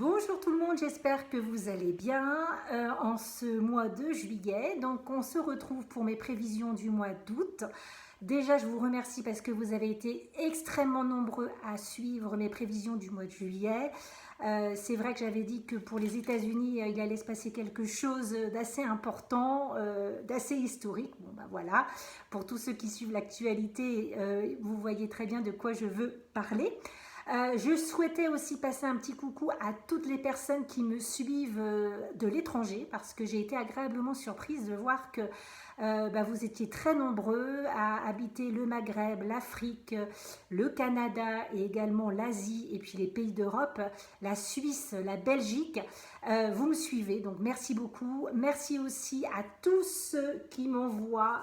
Bonjour tout le monde, j'espère que vous allez bien en ce mois de juillet. Donc on se retrouve pour mes prévisions du mois d'août. Déjà je vous remercie parce que vous avez été extrêmement nombreux à suivre mes prévisions du mois de juillet. C'est vrai que j'avais dit que pour les États-Unis il allait se passer quelque chose d'assez important, d'assez historique. Bon ben voilà, pour tous ceux qui suivent l'actualité, vous voyez très bien de quoi je veux parler. Je souhaitais aussi passer un petit coucou à toutes les personnes qui me suivent de l'étranger parce que j'ai été agréablement surprise de voir que vous étiez très nombreux à habiter le Maghreb, l'Afrique, le Canada et également l'Asie et puis les pays d'Europe, la Suisse, la Belgique. Vous me suivez, donc merci beaucoup. Merci aussi à tous ceux qui m'envoient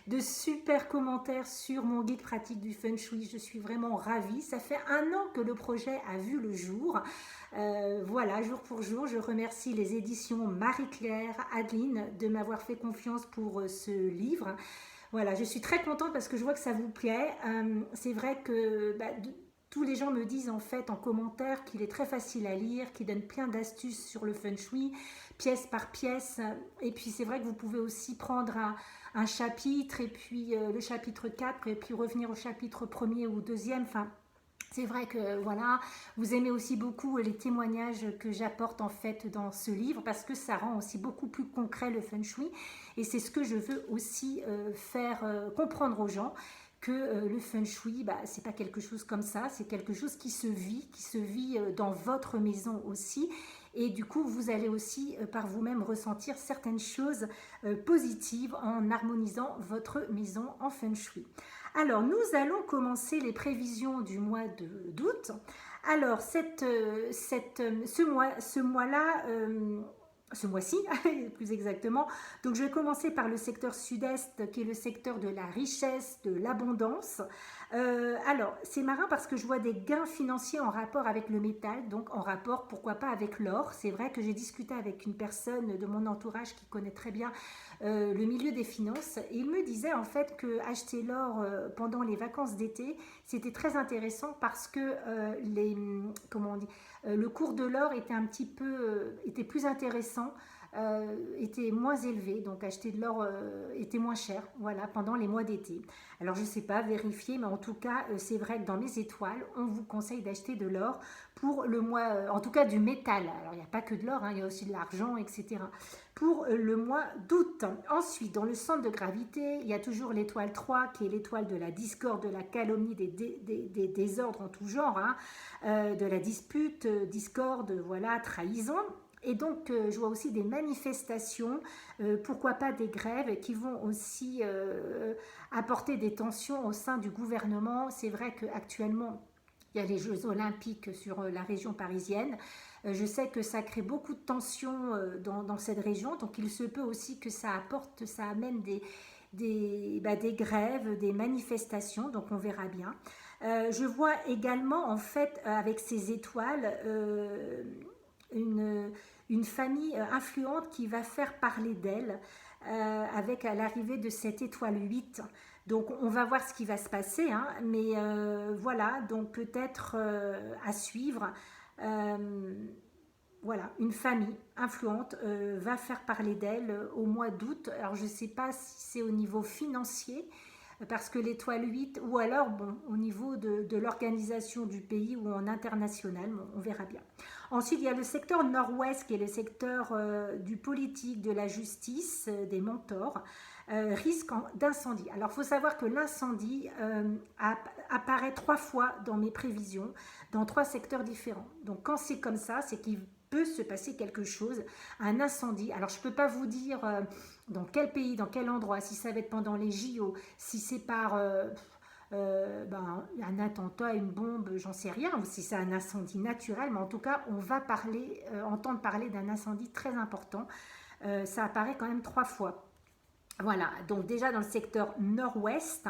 de super commentaires sur mon guide pratique du Feng Shui. Je suis vraiment ravie. Ça fait 1 an que le projet a vu le jour. Voilà, jour pour jour, je remercie les éditions Marie-Claire, Adeline de m'avoir fait confiance pour ce livre. Voilà, je suis très contente parce que je vois que ça vous plaît. C'est vrai que tous les gens me disent en fait en commentaire qu'il est très facile à lire, qu'il donne plein d'astuces sur le Feng Shui, pièce par pièce. Et puis c'est vrai que vous pouvez aussi prendre un chapitre et puis le chapitre 4 et puis revenir au chapitre premier ou deuxième. Enfin, c'est vrai que voilà, vous aimez aussi beaucoup les témoignages que j'apporte en fait dans ce livre parce que ça rend aussi beaucoup plus concret le Feng Shui et c'est ce que je veux aussi faire comprendre aux gens que le Feng Shui, c'est pas quelque chose comme ça, c'est quelque chose qui se vit dans votre maison aussi et du coup vous allez aussi par vous-même ressentir certaines choses positives en harmonisant votre maison en Feng Shui. Alors, nous allons commencer les prévisions du mois d'août. Alors, ce mois-là, ce mois-ci, plus exactement. Donc, je vais commencer par le secteur sud-est, qui est le secteur de la richesse, de l'abondance. Alors, c'est marrant parce que je vois des gains financiers en rapport avec le métal, donc en rapport, pourquoi pas, avec l'or. C'est vrai que j'ai discuté avec une personne de mon entourage qui connaît très bien le milieu des finances. Et il me disait en fait que acheter l'or pendant les vacances d'été, c'était très intéressant parce que comment on dit, le cours de l'or était un petit peu, était plus intéressant. Était moins élevé, donc acheter de l'or était moins cher, voilà, pendant les mois d'été. Alors je ne sais pas, vérifier, mais en tout cas, c'est vrai que dans les étoiles, on vous conseille d'acheter de l'or pour le mois, en tout cas du métal. Alors il n'y a pas que de l'or, hein, il y a aussi de l'argent, etc. Pour le mois d'août. Ensuite, dans le centre de gravité, il y a toujours l'étoile 3, qui est l'étoile de la discorde, de la calomnie, des désordres en tout genre, hein, de la dispute, discorde, voilà, trahison. Et donc, je vois aussi des manifestations, pourquoi pas des grèves, qui vont aussi apporter des tensions au sein du gouvernement. C'est vrai qu'actuellement, il y a les Jeux Olympiques sur la région parisienne. Je sais que ça crée beaucoup de tensions dans cette région, donc il se peut aussi que ça apporte, ça amène des grèves, des manifestations, donc on verra bien. Je vois également, en fait, avec ces étoiles, une famille influente qui va faire parler d'elle avec l'arrivée de cette étoile 8. Donc on va voir ce qui va se passer, hein, mais voilà, donc peut-être à suivre. Voilà, une famille influente va faire parler d'elle au mois d'août. Alors je ne sais pas si c'est au niveau financier, parce que l'étoile 8, ou alors bon, au niveau de l'organisation du pays ou en international, bon, on verra bien. Ensuite, il y a le secteur nord-ouest qui est le secteur du politique, de la justice, des mentors, risque d'incendie. Alors, il faut savoir que l'incendie apparaît 3 fois dans mes prévisions, dans 3 secteurs différents. Donc, quand c'est comme ça, c'est qu'il peut se passer quelque chose, un incendie. Alors, je ne peux pas vous dire dans quel pays, dans quel endroit, si ça va être pendant les JO, si c'est par un attentat, une bombe, j'en sais rien, ou si c'est un incendie naturel, mais en tout cas, on va entendre parler d'un incendie très important. Ça apparaît quand même 3 fois. Voilà, donc déjà dans le secteur nord-ouest,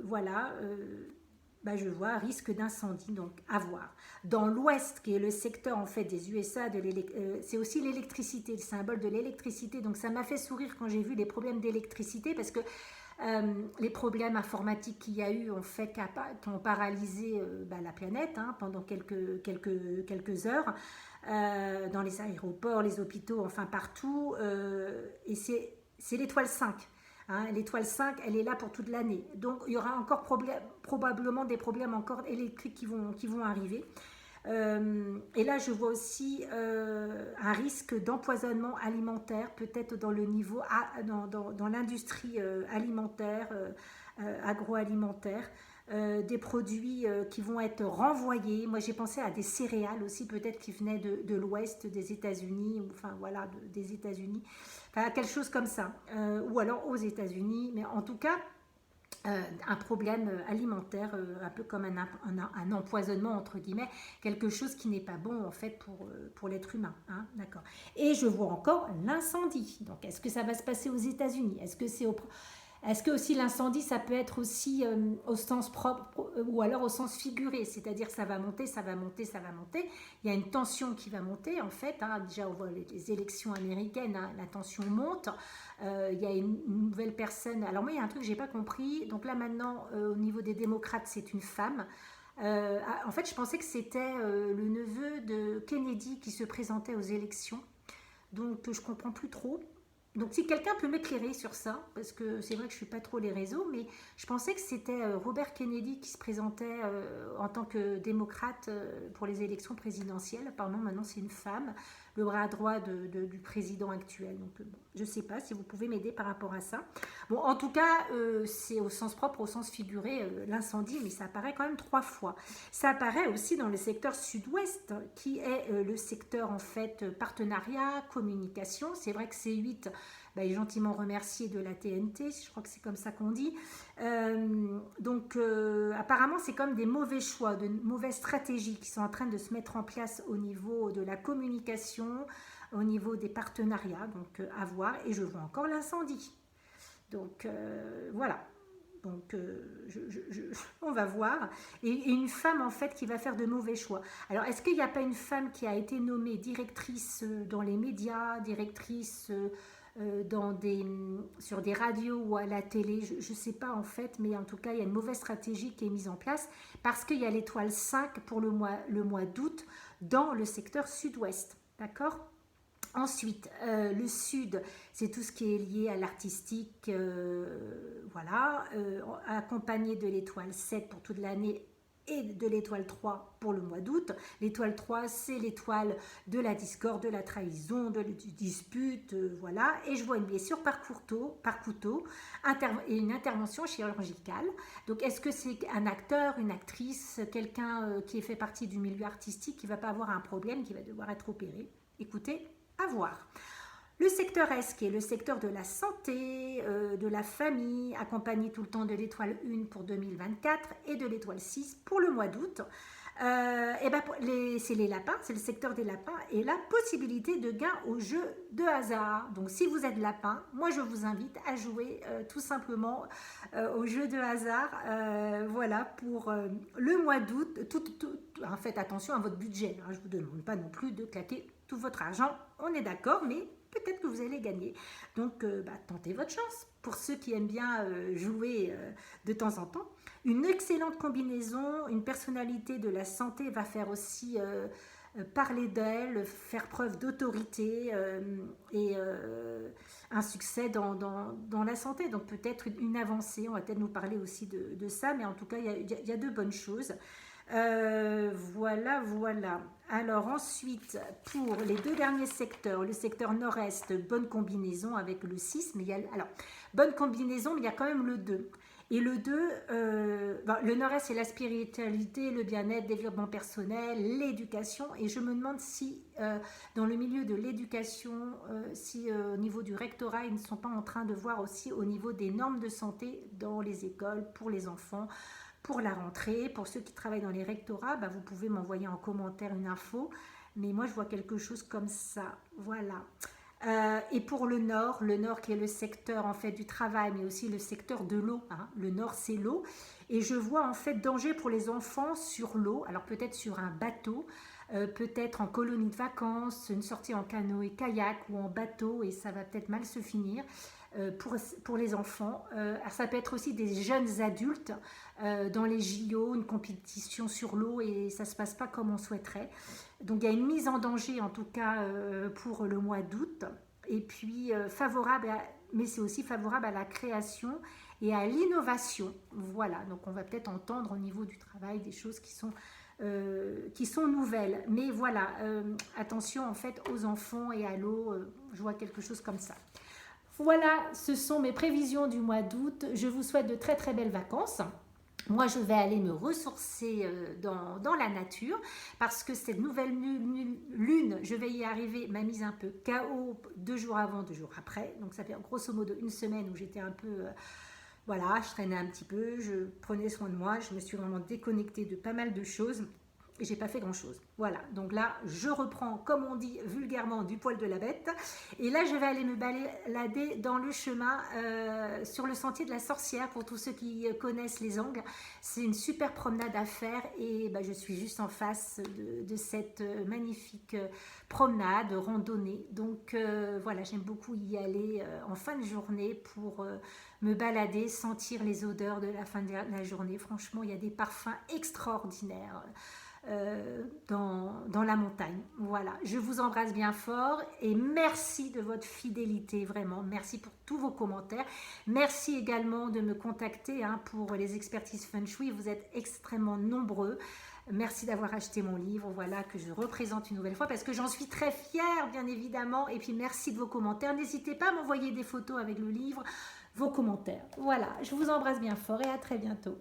voilà, je vois risque d'incendie, donc à voir. Dans l'ouest, qui est le secteur en fait des USA, c'est aussi l'électricité, le symbole de l'électricité. Donc ça m'a fait sourire quand j'ai vu les problèmes d'électricité parce que Les problèmes informatiques qu'il y a eu ont fait qui ont paralysé la planète hein, pendant quelques heures dans les aéroports, les hôpitaux, enfin partout. Et c'est l'étoile 5. Hein, l'étoile 5, elle est là pour toute l'année. Donc, il y aura encore probablement des problèmes encore électriques qui vont arriver. Et là, je vois aussi un risque d'empoisonnement alimentaire, peut-être dans le niveau dans l'industrie alimentaire, agroalimentaire, des produits qui vont être renvoyés. Moi, j'ai pensé à des céréales aussi, peut-être qui venaient de l'ouest des États-Unis, enfin voilà, des États-Unis, enfin quelque chose comme ça, ou alors aux États-Unis, mais en tout cas un problème alimentaire, un peu comme un empoisonnement entre guillemets, quelque chose qui n'est pas bon en fait pour l'être humain. Hein, d'accord. Et je vois encore l'incendie. Donc est-ce que ça va se passer aux États-Unis? Est-ce que aussi l'incendie, ça peut être aussi au sens propre ou alors au sens figuré, c'est-à-dire ça va monter, ça va monter, ça va monter. Il y a une tension qui va monter en fait. Hein. Déjà, on voit les élections américaines, hein, la tension monte. Il y a une nouvelle personne. Alors moi, il y a un truc que j'ai pas compris. Donc là maintenant, au niveau des démocrates, c'est une femme. En fait, je pensais que c'était le neveu de Kennedy qui se présentait aux élections. Donc je comprends plus trop. Donc si quelqu'un peut m'éclairer sur ça, parce que c'est vrai que je ne suis pas trop les réseaux, mais je pensais que c'était Robert Kennedy qui se présentait en tant que démocrate pour les élections présidentielles. Apparemment maintenant c'est une femme, le bras droit du président actuel. Donc bon, je ne sais pas si vous pouvez m'aider par rapport à ça. Bon, en tout cas, c'est au sens propre, au sens figuré, l'incendie, mais ça apparaît quand même 3 fois. Ça apparaît aussi dans le secteur sud-ouest, qui est le secteur en fait partenariat, communication. C'est vrai que C8 est gentiment remercié de la TNT, je crois que c'est comme ça qu'on dit. Donc apparemment c'est comme des mauvais choix, de mauvaises stratégies qui sont en train de se mettre en place au niveau de la communication, au niveau des partenariats, donc à voir. Et je vois encore l'incendie. Donc voilà. Donc on va voir. Et une femme en fait qui va faire de mauvais choix. Alors est-ce qu'il n'y a pas une femme qui a été nommée directrice dans les médias, directrice sur des radios ou à la télé, je ne sais pas en fait, mais en tout cas il y a une mauvaise stratégie qui est mise en place parce qu'il y a l'étoile 5 pour le mois d'août dans le secteur sud-ouest. D'accord ? Ensuite, le sud, c'est tout ce qui est lié à l'artistique, voilà, accompagné de l'étoile 7 pour toute l'année et de l'étoile 3 pour le mois d'août. L'étoile 3, c'est l'étoile de la discorde, de la trahison, de la dispute, voilà. Et je vois une blessure par couteau et une intervention chirurgicale. Donc, est-ce que c'est un acteur, une actrice, quelqu'un qui fait partie du milieu artistique qui ne va pas avoir un problème, qui va devoir être opéré? Écoutez, à voir. Le secteur S, qui est le secteur de la santé, de la famille, accompagné tout le temps de l'étoile 1 pour 2024 et de l'étoile 6 pour le mois d'août. C'est les lapins, c'est le secteur des lapins et la possibilité de gain au jeu de hasard. Donc si vous êtes lapin, moi je vous invite à jouer tout simplement au jeu de hasard, voilà, pour le mois d'août. Faites attention à votre budget, hein, je ne vous demande pas non plus de claquer tout votre argent, on est d'accord, mais peut-être que vous allez gagner. Donc, tentez votre chance. Pour ceux qui aiment bien jouer de temps en temps, une excellente combinaison, une personnalité de la santé va faire aussi parler d'elle, faire preuve d'autorité et un succès dans la santé. Donc, peut-être une avancée, on va peut-être nous parler aussi de ça, mais en tout cas, il y a de bonnes choses. Voilà. Alors ensuite, pour les 2 derniers secteurs, le secteur nord-est, bonne combinaison avec le 6, mais bonne combinaison, mais il y a quand même le 2. Et le 2, le nord-est, c'est la spiritualité, le bien-être, le développement personnel, l'éducation. Et je me demande si, dans le milieu de l'éducation, si au niveau du rectorat, ils ne sont pas en train de voir aussi au niveau des normes de santé dans les écoles, pour les enfants, pour la rentrée. Pour ceux qui travaillent dans les rectorats, vous pouvez m'envoyer en commentaire une info, mais moi je vois quelque chose comme ça, voilà. Et pour le nord qui est le secteur en fait du travail, mais aussi le secteur de l'eau, hein. Le nord c'est l'eau, et je vois en fait danger pour les enfants sur l'eau, alors peut-être sur un bateau, peut-être en colonie de vacances, une sortie en canoë kayak ou en bateau, et ça va peut-être mal se finir. pour les enfants. Ça peut être aussi des jeunes adultes dans les JO, une compétition sur l'eau et ça ne se passe pas comme on souhaiterait. Donc il y a une mise en danger en tout cas pour le mois d'août. Et puis mais c'est aussi favorable à la création et à l'innovation. Voilà, donc on va peut-être entendre au niveau du travail des choses qui sont nouvelles. Mais voilà, attention en fait aux enfants et à l'eau, je vois quelque chose comme ça. Voilà, ce sont mes prévisions du mois d'août. Je vous souhaite de très très belles vacances. Moi, je vais aller me ressourcer dans la nature parce que cette nouvelle lune, je vais y arriver, m'a mise un peu KO 2 jours avant, 2 jours après. Donc, ça fait grosso modo une semaine où j'étais un peu... voilà, je traînais un petit peu, je prenais soin de moi, je me suis vraiment déconnectée de pas mal de choses. Et j'ai pas fait grand chose. Voilà, donc là je reprends, comme on dit vulgairement, du poil de la bête. Et là je vais aller me balader dans le chemin sur le sentier de la sorcière pour tous ceux qui connaissent les Angles. C'est une super promenade à faire et je suis juste en face de cette magnifique promenade, randonnée. Donc voilà, j'aime beaucoup y aller en fin de journée pour me balader, sentir les odeurs de la fin de la journée. Franchement, il y a des parfums extraordinaires. Dans la montagne. Voilà, je vous embrasse bien fort et merci de votre fidélité, vraiment. Merci pour tous vos commentaires. Merci également de me contacter pour les expertises Feng Shui. Vous êtes extrêmement nombreux. Merci d'avoir acheté mon livre, voilà, que je représente une nouvelle fois parce que j'en suis très fière, bien évidemment. Et puis merci de vos commentaires. N'hésitez pas à m'envoyer des photos avec le livre, vos commentaires. Voilà, je vous embrasse bien fort et à très bientôt.